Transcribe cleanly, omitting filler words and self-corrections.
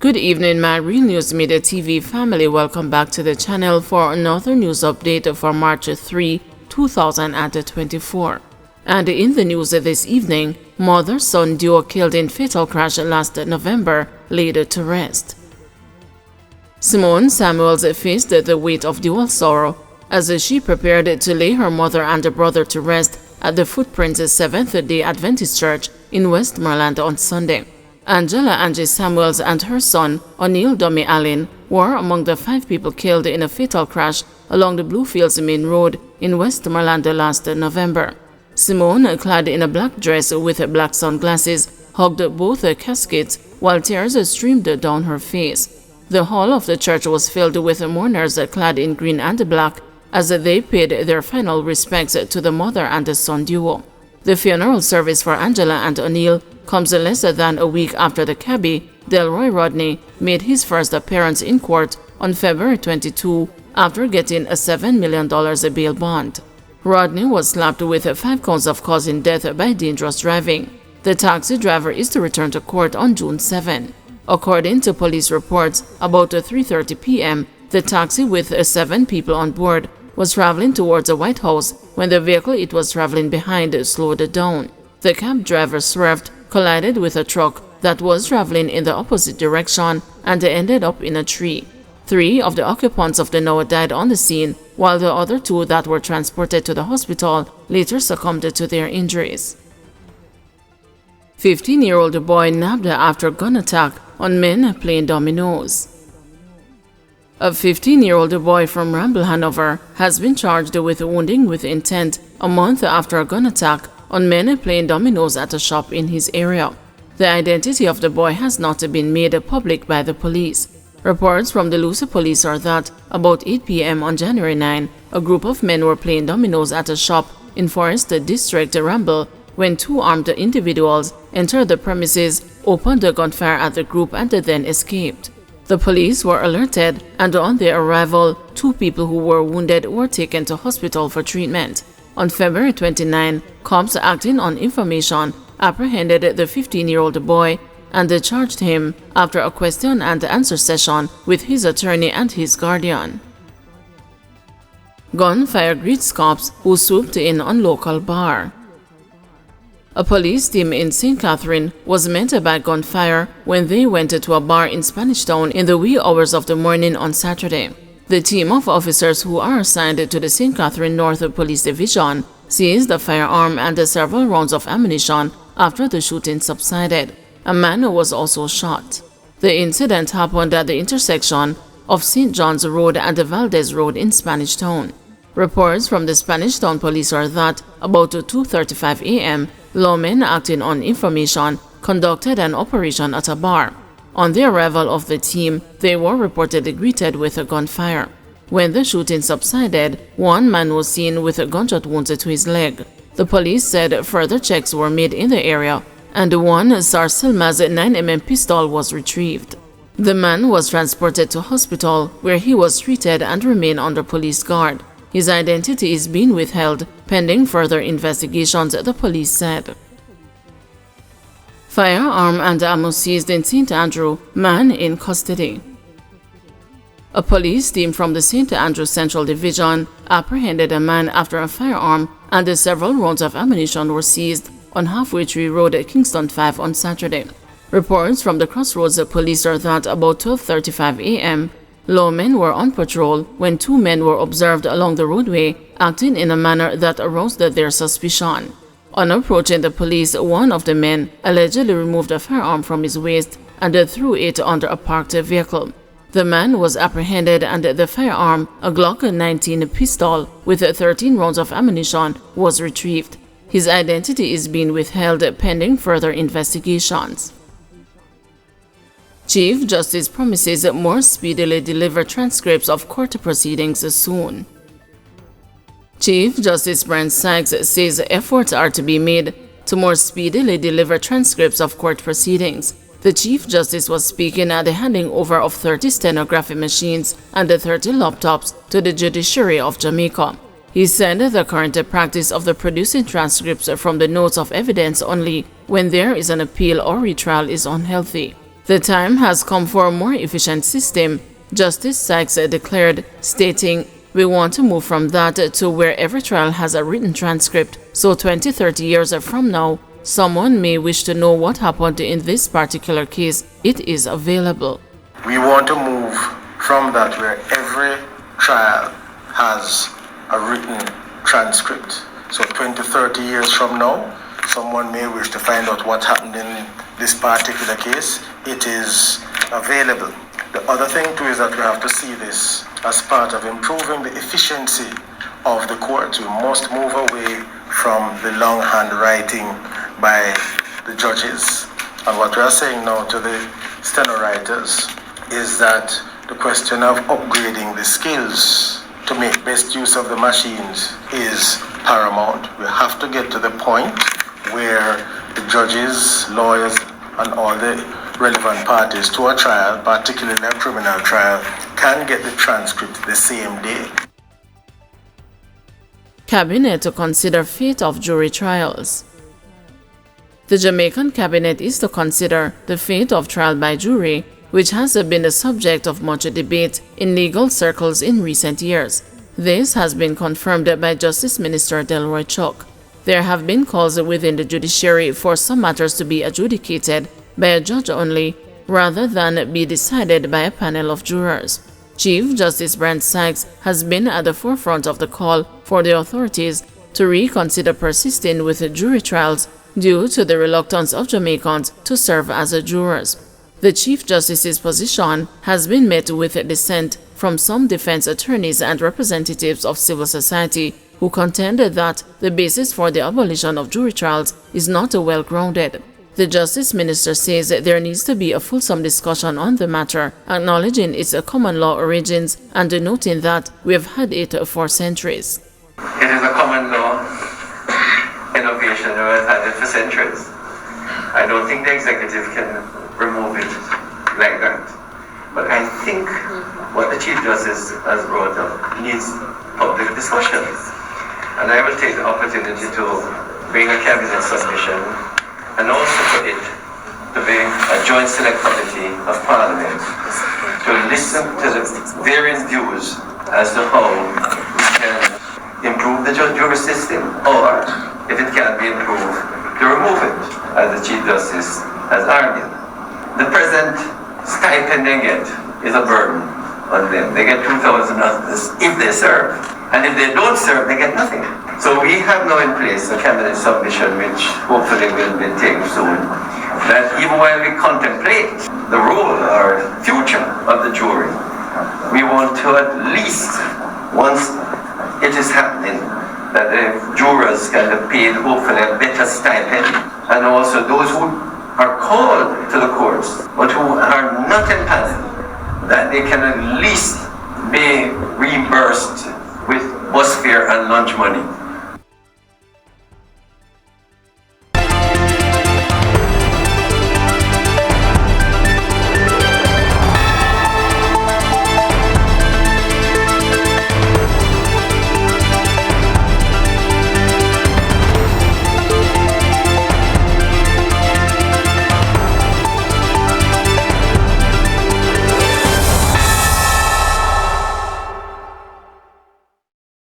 Good evening, my Real News Media TV family. Welcome back to the channel for another news update for March 3, 2024. And in the news this evening, mother-son duo killed in fatal crash last November, laid to rest. Simone Samuels faced the weight of dual sorrow as she prepared to lay her mother and brother to rest at the Footprints Seventh-day Adventist Church in Westmoreland on Sunday. Angela Angie Samuels and her son, O'Neill Dummy Allen, were among the 5 people killed in a fatal crash along the Bluefields Main Road in Westmoreland last November. Simone, clad in a black dress with black sunglasses, hugged both caskets while tears streamed down her face. The hall of the church was filled with mourners clad in green and black as they paid their final respects to the mother and son duo. The funeral service for Angela and O'Neill comes less than a week after the cabbie, Delroy Rodney, made his first appearance in court on February 22 after getting a $7 million bail bond. Rodney was slapped with 5 counts of causing death by dangerous driving. The taxi driver is to return to court on June 7. According to police reports, about 3:30 p.m., the taxi with 7 people on board was traveling towards the White House when the vehicle it was traveling behind slowed down. The cab driver swerved, collided with a truck that was traveling in the opposite direction, and ended up in a tree. 3 of the occupants of the Noah died on the scene, while the other 2 that were transported to the hospital later succumbed to their injuries. 15-year-old boy nabbed after gun attack on men playing dominoes. A 15-year-old boy from Ramble, Hanover, has been charged with wounding with intent a month after a gun attack on men playing dominoes at a shop in his area. The identity of the boy has not been made public by the police. Reports from the Lucy police are that about 8 p.m. on January 9, a group of men were playing dominoes at a shop in Forest District, Ramble, when 2 armed individuals entered the premises, opened a gunfire at the group, and then escaped. The police were alerted, and on their arrival, 2 people who were wounded were taken to hospital for treatment. On February 29, cops acting on information apprehended the 15-year-old boy and charged him after a question and answer session with his attorney and his guardian. Gunfire greets cops who swooped in on local bar. A police team in St. Catherine was met by gunfire when they went to a bar in Spanish Town in the wee hours of the morning on Saturday. The team of officers who are assigned to the St. Catherine North Police Division seized a firearm and several rounds of ammunition after the shooting subsided. A man was also shot. The incident happened at the intersection of St. John's Road and Valdez Road in Spanish Town. Reports from the Spanish Town police are that about 2:35 a.m., lawmen acting on information conducted an operation at a bar. On the arrival of the team, they were reportedly greeted with a gunfire. When the shooting subsided, 1 man was seen with gunshot wounds to his leg. The police said further checks were made in the area, and 1 Sarsilma's 9mm pistol was retrieved. The man was transported to hospital, where he was treated and remained under police guard. His identity is being withheld pending further investigations, the police said. Firearm and ammo seized in St. Andrew, man in custody. A police team from the St. Andrew Central Division apprehended a man after a firearm and several rounds of ammunition were seized on Halfway Tree Road at Kingston 5 on Saturday. Reports from the Crossroads police are that about 12:35 a.m., lawmen were on patrol when 2 men were observed along the roadway acting in a manner that aroused their suspicion. On approaching the police, 1 of the men allegedly removed a firearm from his waist and threw it under a parked vehicle. The man was apprehended and the firearm, a Glock 19 pistol with 13 rounds of ammunition, was retrieved. His identity is being withheld pending further investigations. Chief Justice promises more speedily deliver transcripts of court proceedings soon. Chief Justice Brian Sykes says efforts are to be made to more speedily deliver transcripts of court proceedings. The Chief Justice was speaking at the handing over of 30 stenography machines and 30 laptops to the Judiciary of Jamaica. He said the current practice of the producing transcripts from the notes of evidence only when there is an appeal or retrial is unhealthy. The time has come for a more efficient system, Justice Sykes declared, stating, "We want to move from that to where every trial has a written transcript, so 20-30 years from now, someone may wish to know what happened in this particular case. It is available." We want to move from that where every trial has a written transcript. So 20-30 years from now, someone may wish to find out what happened in this particular case. It is available. The other thing too is that we have to see this as part of improving the efficiency of the court. We must move away from the long handwriting by the judges. And what we are saying now to the steno writers is that the question of upgrading the skills to make best use of the machines is paramount. We have to get to the point where the judges, lawyers, and all the relevant parties to a trial, particularly a criminal trial, can get the transcript the same day. Cabinet to consider fate of jury trials. The Jamaican cabinet is to consider the fate of trial by jury, which has been the subject of much debate in legal circles in recent years. This has been confirmed by Justice Minister Delroy Chuck. There have been calls within the judiciary for some matters to be adjudicated by a judge only, rather than be decided by a panel of jurors. Chief Justice Brent Sykes has been at the forefront of the call for the authorities to reconsider persisting with jury trials due to the reluctance of Jamaicans to serve as jurors. The Chief Justice's position has been met with dissent from some defense attorneys and representatives of civil society who contended that the basis for the abolition of jury trials is not well-grounded. The Justice Minister says there needs to be a fulsome discussion on the matter, acknowledging its common law origins and noting that we have had it for centuries. It is a common law innovation that we've had it for centuries. I don't think the executive can remove it like that. But I think what the Chief Justice has brought up needs public discussions. And I will take the opportunity to bring a cabinet submission and also for it to be a joint select committee of Parliament to listen to the various views as to how we can improve the jury system, or if it can be improved, to remove it, as the Chief Justice has argued. The present stipend they get is a burden on them. They get $2,000 if they serve, and if they don't serve, they get nothing. So we have now in place a cabinet submission, which hopefully will be taken soon, that even while we contemplate the role or future of the jury, we want to at least, once it is happening, that the jurors can be paid hopefully a better stipend, and also those who are called to the courts but who are not empaneled, that they can at least be reimbursed with bus fare and lunch money.